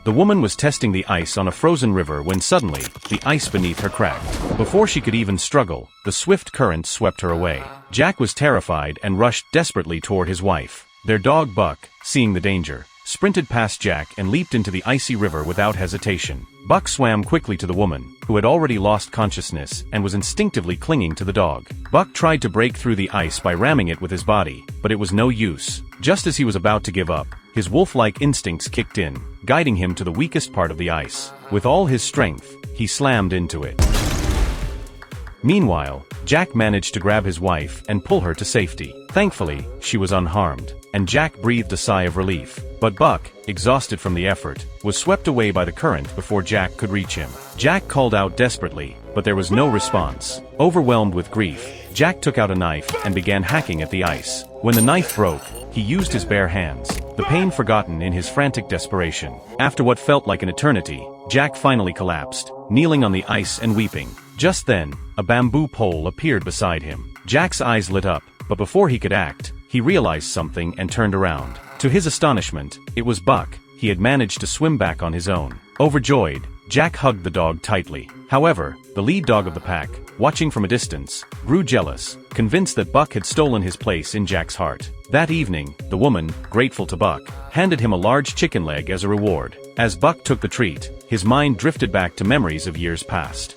The woman was testing the ice on a frozen river when suddenly, the ice beneath her cracked. Before she could even struggle, the swift current swept her away. Jack was terrified and rushed desperately toward his wife. Their dog Buck, seeing the danger, sprinted past Jack and leaped into the icy river without hesitation. Buck swam quickly to the woman, who had already lost consciousness and was instinctively clinging to the dog. Buck tried to break through the ice by ramming it with his body, but it was no use. Just as he was about to give up, his wolf-like instincts kicked in, guiding him to the weakest part of the ice. With all his strength, he slammed into it. Meanwhile, Jack managed to grab his wife and pull her to safety. Thankfully, she was unharmed, and Jack breathed a sigh of relief. But Buck, exhausted from the effort, was swept away by the current before Jack could reach him. Jack called out desperately, but there was no response. Overwhelmed with grief, Jack took out a knife and began hacking at the ice. When the knife broke, he used his bare hands, the pain forgotten in his frantic desperation. After what felt like an eternity, Jack finally collapsed, kneeling on the ice and weeping. Just then, a bamboo pole appeared beside him. Jack's eyes lit up, but before he could act, he realized something and turned around. To his astonishment, it was Buck. He had managed to swim back on his own. Overjoyed, Jack hugged the dog tightly. However, the lead dog of the pack, watching from a distance, grew jealous, convinced that Buck had stolen his place in Jack's heart. That evening, the woman, grateful to Buck, handed him a large chicken leg as a reward. As Buck took the treat, his mind drifted back to memories of years past.